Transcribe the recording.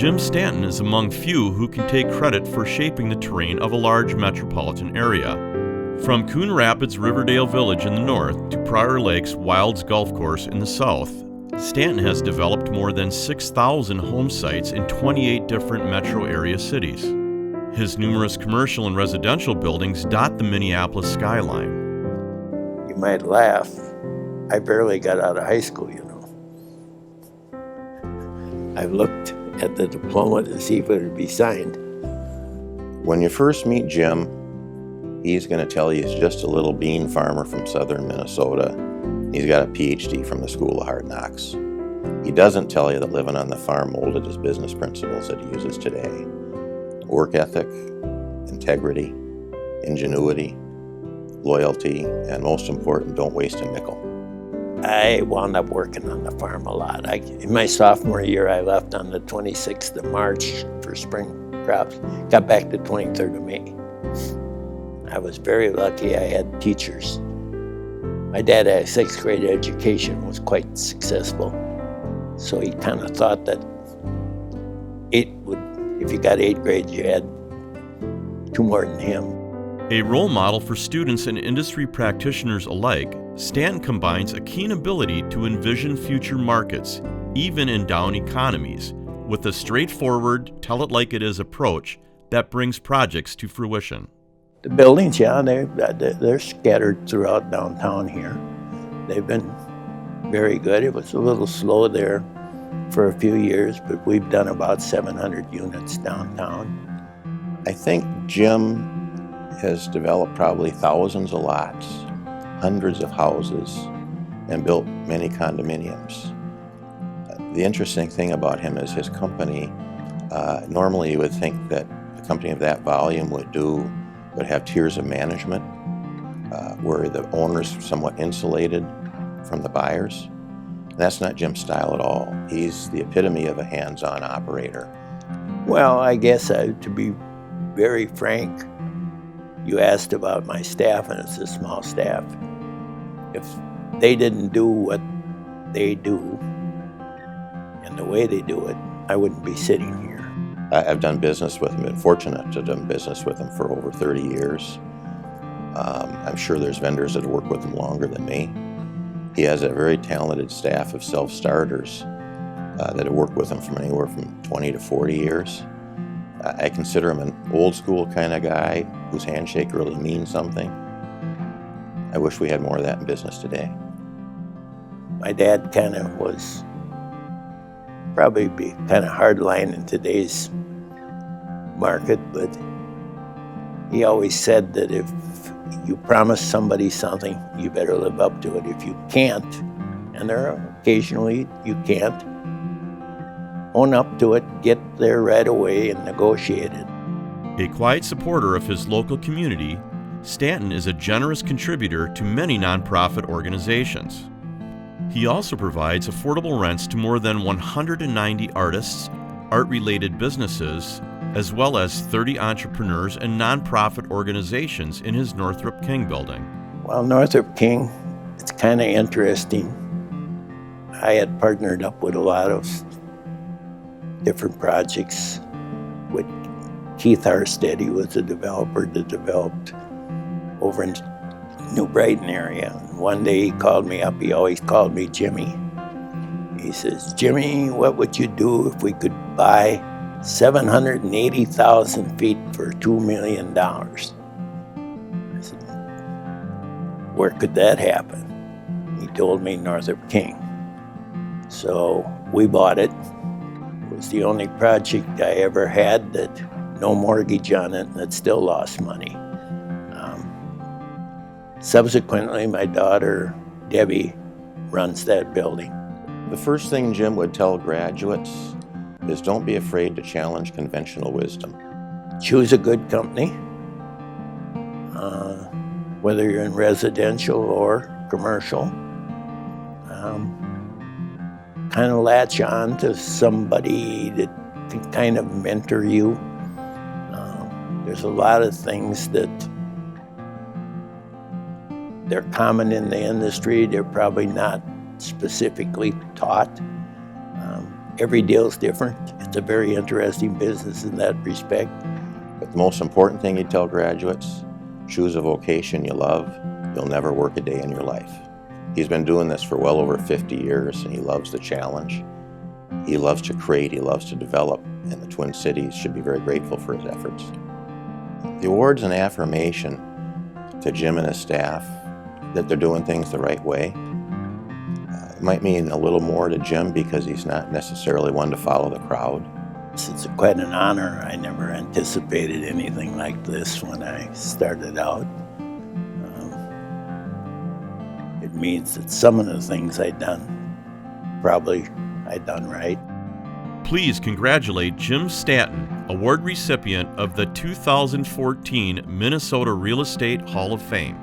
Jim Stanton is among few who can take credit for shaping the terrain of a large metropolitan area. From Coon Rapids Riverdale Village in the north to Prior Lake's Wilds Golf Course in the south, Stanton has developed more than 6,000 home sites in 28 different metro area cities. His numerous commercial and residential buildings dot the Minneapolis skyline. You might laugh. I barely got out of high school, I've looked at the diploma to see if it would be signed. When you first meet Jim, he's going to tell you he's just a little bean farmer from southern Minnesota. He's got a PhD from the School of Hard Knocks. He doesn't tell you that living on the farm molded his business principles that he uses today. Work ethic, integrity, ingenuity, loyalty, and most important, don't waste a nickel. I wound up working on the farm a lot. In my sophomore year, I left on the 26th of March for spring crops, got back the 23rd of May. I was very lucky I had teachers. My dad had a sixth grade education, was quite successful. So he kind of thought that if you got 8th grade, you had 2 more than him. A role model for students and industry practitioners alike, Stanton combines a keen ability to envision future markets, even in down economies, with a straightforward, tell-it-like-it-is approach that brings projects to fruition. The buildings, they're scattered throughout downtown here. They've been very good. It was a little slow there for a few years, but we've done about 700 units downtown. I think Jim has developed probably thousands of lots, hundreds of houses, and built many condominiums. The interesting thing about him is his company, normally you would think that a company of that volume would have tiers of management, where the owner's somewhat insulated from the buyers. And that's not Jim's style at all. He's the epitome of a hands-on operator. Well, I guess to be very frank, you asked about my staff, and it's a small staff. If they didn't do what they do and the way they do it, I wouldn't be sitting here. I've done business with him, been fortunate to have done business with him for over 30 years. I'm sure there's vendors that have worked with him longer than me. He has a very talented staff of self-starters that have worked with him from anywhere from 20 to 40 years. I consider him an old school kind of guy whose handshake really means something. I wish we had more of that in business today. My dad kind of was probably be kind of hardline in today's market, but he always said that if you promise somebody something, you better live up to it. If you can't, and there are occasionally you can't, own up to it, get there right away, and negotiate it. A quiet supporter of his local community, Stanton is a generous contributor to many nonprofit organizations. He also provides affordable rents to more than 190 artists, art-related businesses, as well as 30 entrepreneurs and nonprofit organizations in his Northrop King building. Well, Northrop King, it's kind of interesting. I had partnered up with a lot of different projects with Keith Harstead. He was a developer that developed over in New Brighton area. One day he called me up. He always called me Jimmy. He says, "Jimmy, what would you do if we could buy 780,000 feet for $2 million?" I said, "Where could that happen?" He told me Northrop King. So we bought it. It was the only project I ever had that no mortgage on it and that still lost money. Subsequently, my daughter, Debbie, runs that building. The first thing Jim would tell graduates is don't be afraid to challenge conventional wisdom. Choose a good company, whether you're in residential or commercial. Kind of latch on to somebody that can kind of mentor you. There's a lot of things that they're common in the industry. They're probably not specifically taught. Every deal's different. It's a very interesting business in that respect. But the most important thing you tell graduates, choose a vocation you love. You'll never work a day in your life. He's been doing this for well over 50 years, and he loves the challenge. He loves to create, he loves to develop, and the Twin Cities should be very grateful for his efforts. The award's an affirmation to Jim and his staff that they're doing things the right way. It might mean a little more to Jim because he's not necessarily one to follow the crowd. It's quite an honor. I never anticipated anything like this when I started out. It means that some of the things I'd done, probably I'd done right. Please congratulate Jim Stanton, award recipient of the 2014 Minnesota Real Estate Hall of Fame.